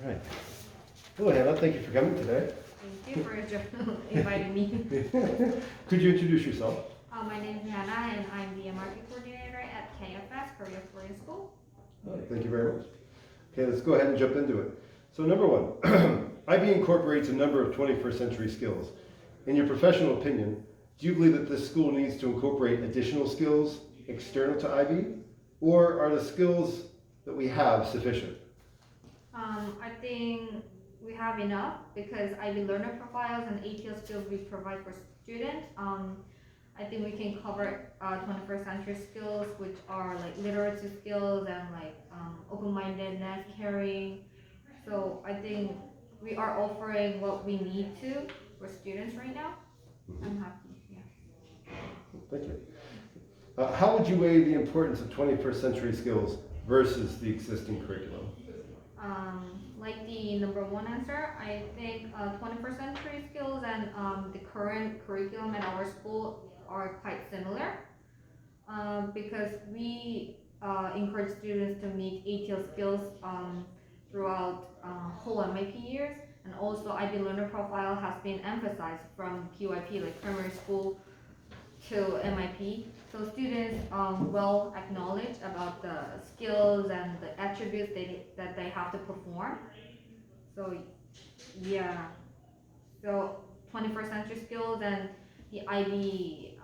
right. Hello, Hannah. Thank you for coming today. Thank you for inviting me. Could you introduce yourself? My name is Hannah, and I'm the MYP Coordinator at KFS, Korea Foreign School. Thank you very much. Okay, let's go ahead and jump into it. So number one, IB incorporates a number of 21st century skills. In your professional opinion, do you believe that this school needs to incorporate additional skills external to IB? Or are the skills that we have sufficient? I think we have enough because IB learner profiles and ATL skills we provide for students. I think we can cover 21st century skills, which are like literacy skills and like open-mindedness, caring. So I think we are offering what we need to for students right now. I'm happy. Yeah. Thank you. How would you weigh the importance of 21st century skills versus the existing curriculum? Like the number one answer, I think 21st century skills and the current curriculum at our school are quite similar because we encourage students to meet ATL skills throughout whole MYP years, and also IB learner profile has been emphasized from PYP, like primary school to MYP. So students will acknowledge about the skills and the attributes that they have to perform. So yeah, so 21st century skills and the IB,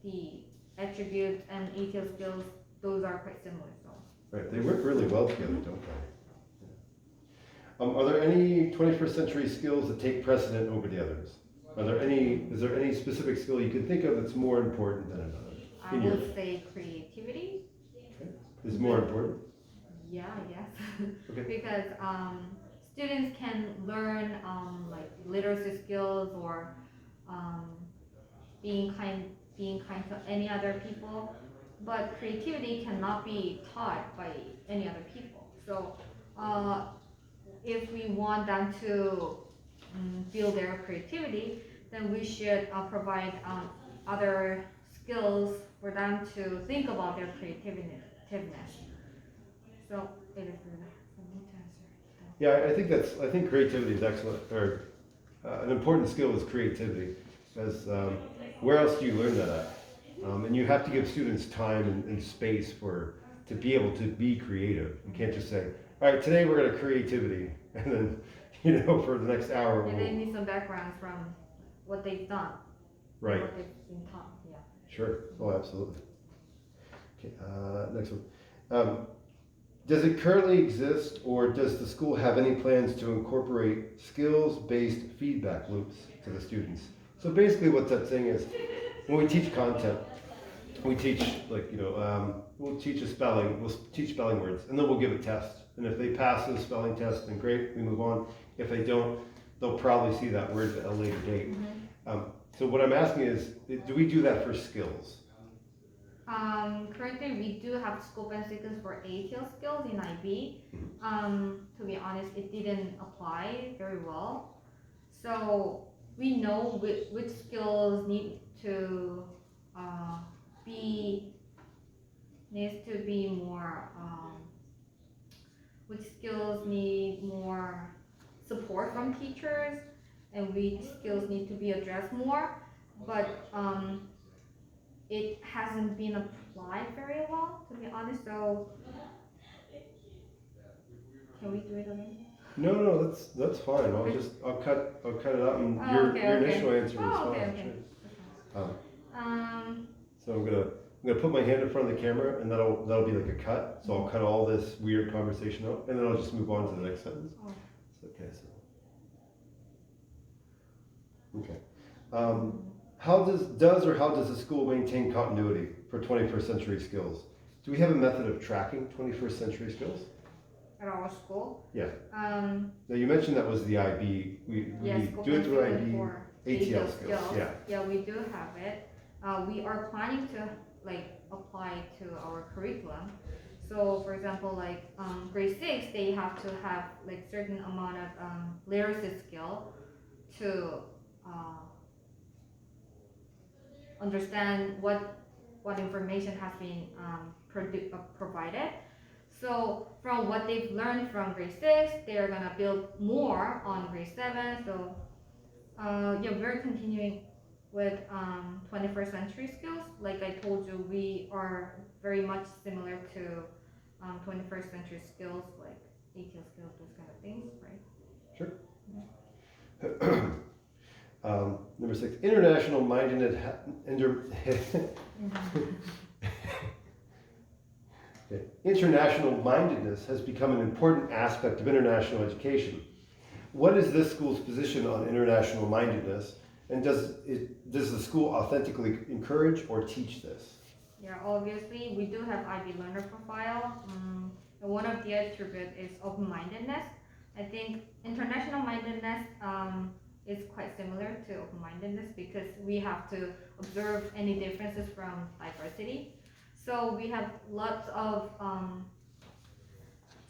the attributes and ATL skills, those are quite similar. So Right, they work really well together, don't they? Are there any 21st century skills that take precedent over the others? Is there any specific skill you can think of that's more important than another? I would say creativity. Okay. Is more important? Yeah, yes. Okay. Because students can learn like literacy skills or being kind to any other people, but creativity cannot be taught by any other people. So if we want them to build their creativity, then we should provide other skills for them to think about their creativeness. So it is for me to answer. Yeah, I think creativity is excellent, or an important skill is creativity, because where else do you learn that at? And you have to give students time and space to be able to be creative. You can't just say, all right, today we're going to creativity, and then, for the next hour. And they need some backgrounds from what they've done. Right. What they've been taught, yeah. Sure. Oh, absolutely. Okay, next one. Does it currently exist, or does the school have any plans to incorporate skills-based feedback loops to the students? So basically what that thing is, when we teach content, we teach we'll teach spelling words, and then we'll give a test. And if they pass the spelling test, then great, we move on. If they don't, they'll probably see that word at a later date. Mm-hmm. So what I'm asking is, do we do that for skills? Currently, we do have scope and sequence for ATL skills in IB. To be honest, it didn't apply very well. So we know which skills need to be more. Which skills need more support from teachers, and which skills need to be addressed more. But it hasn't been applied very well, to be honest. So can we do it again? No, that's fine. I'll cut it out, and your initial answer is fine. Okay. Sure. Um, So I'm gonna put my hand in front of the camera, and that'll be like a cut. So I'll cut all this weird conversation out, and then I'll just move on to the next sentence. Oh. Okay. How does the school maintain continuity for 21st century skills? Do we have a method of tracking 21st century skills? At our school? Yeah. Now you mentioned that was the IB. We do it through IB. ATL skills. Yeah, we do have it. We are planning to apply it to our curriculum. So for example, grade 6, they have to have certain amount of literacy skill to understand what information has been provided. So from what they've learned from grade 6, they're gonna build more on grade 7. So yeah, we're continuing with 21st century skills. Like I told you, we are very much similar to 21st century skills, like ATL skills, those kind of things, right? Sure. Number 6, international mindedness. Okay. International mindedness has become an important aspect of international education. What is this school's position on international mindedness, and does the school authentically encourage or teach this? Yeah, obviously we do have IB learner profile. And one of the attributes is open-mindedness. I think international mindedness is quite similar to open-mindedness because we have to observe any differences from diversity. So we have lots of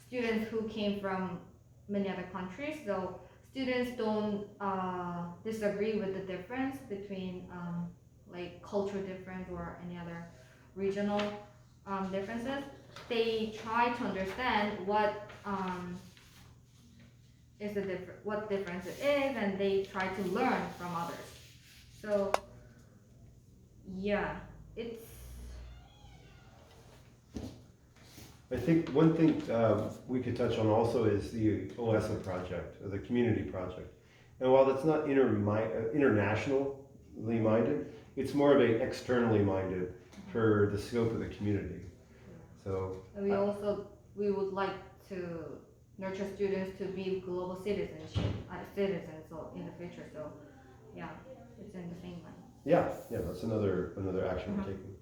students who came from many other countries. So students don't disagree with the difference between like cultural difference or any other regional differences. They try to understand what is the what difference it is, and they try to learn from others. So yeah, it's I think one thing we could touch on also is the OSA project, or the community project. And while that's not internationally minded, it's more of a externally minded for the scope of the community. So and we would like to nurture students to be global citizens so in the future. So yeah, it's in the same line. yeah, that's another action we're taking.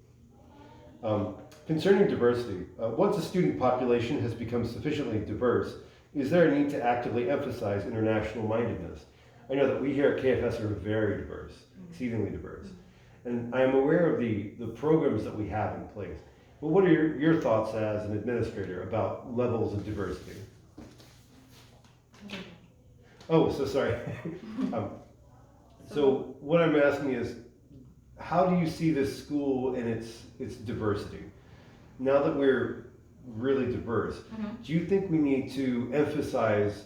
Concerning diversity, once a student population has become sufficiently diverse, is there a need to actively emphasize international mindedness? I know that we here at KFS are very diverse, exceedingly diverse, and I am aware of the programs that we have in place. But what are your thoughts as an administrator about levels of diversity? Oh, so sorry. So what I'm asking is, how do you see this school and its diversity? Now that we're really diverse, do you think we need to emphasize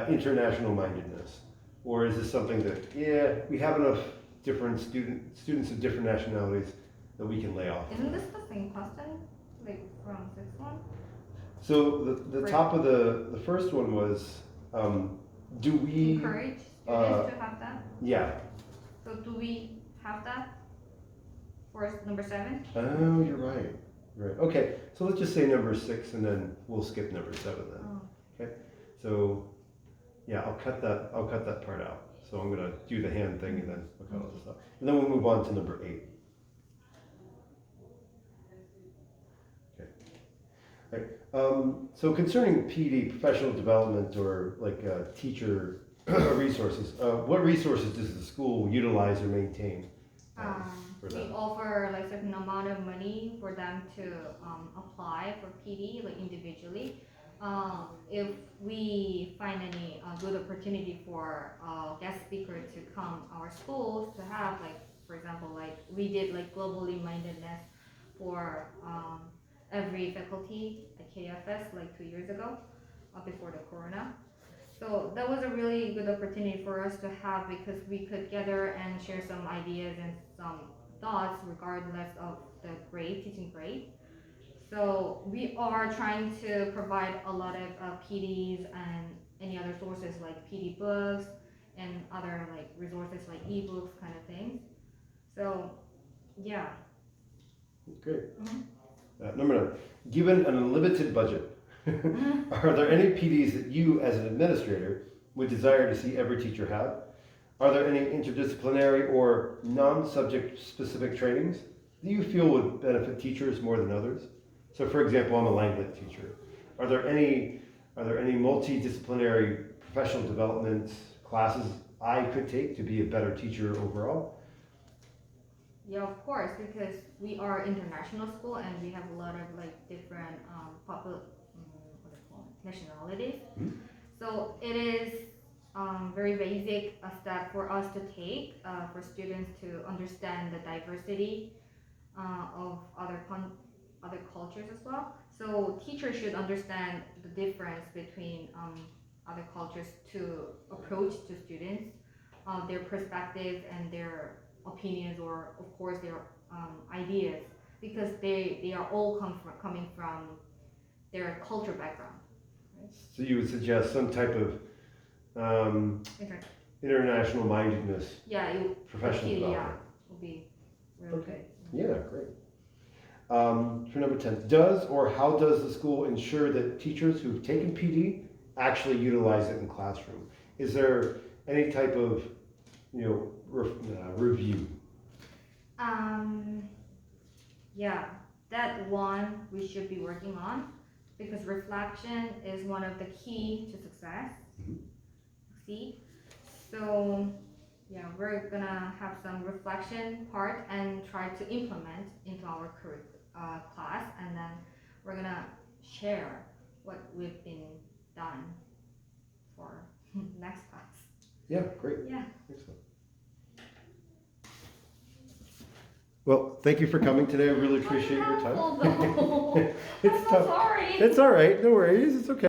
international mindedness? Or is this something that, yeah, we have enough different students of different nationalities that we can lay off? Isn't this the same question, like from 6th one? So the top of the first one was, do we Encourage students to have that? Yeah. So do we have that for number 7? Oh, you're right. Right. Okay. So let's just say number 6, and then we'll skip number 7 then. Oh. Okay. So yeah, I'll cut that part out. So I'm gonna do the hand thing, and then we'll cut all this out, and then we'll move on to number 8. Okay. All right. So concerning PD, professional development, or like teacher resources, what resources does the school utilize or maintain? For We that? offer like certain amount of money for them to apply for PD like individually. If we find any good opportunity for guest speaker to come our schools to have like, for example, like we did like globally mindedness for every faculty at KFS like 2 years ago, before the corona. So that was a really good opportunity for us to have because we could gather and share some ideas and some thoughts regardless of the teaching grade. So we are trying to provide a lot of PDs and any other sources like PD books and other like resources like ebooks kind of things. So yeah. Great. Number 9, given an unlimited budget, are there any PDs that you, as an administrator, would desire to see every teacher have? Are there any interdisciplinary or non-subject specific trainings that you feel would benefit teachers more than others? So, for example, I'm a language teacher. Are there any multidisciplinary professional development classes I could take to be a better teacher overall? Yeah, of course, because we are international school and we have a lot of like different nationalities. So it is very basic a step for us to take for students to understand the diversity of other other cultures as well. So teachers should understand the difference between other cultures to approach to students, their perspectives and their opinions, or of course their ideas, because they are all coming from their culture background. Right? So you would suggest some type of Okay. international mindedness, Yeah, it professional yeah, development. will be really Okay. good. Yeah, great. For number 10, does or how does the school ensure that teachers who've taken PD actually utilize it in classroom? Is there any type of, review? Yeah, that one we should be working on, because reflection is one of the key to success. Mhm. Succeed. So yeah, we're gonna have some reflection part and try to implement into our class, and then we're gonna share what we've been done for next class. Yeah, great. Yeah. Excellent. Well, thank you for coming today. I really appreciate your time. Helpful, though. It's I'm so tough. sorry. It's all right. No worries. It's okay.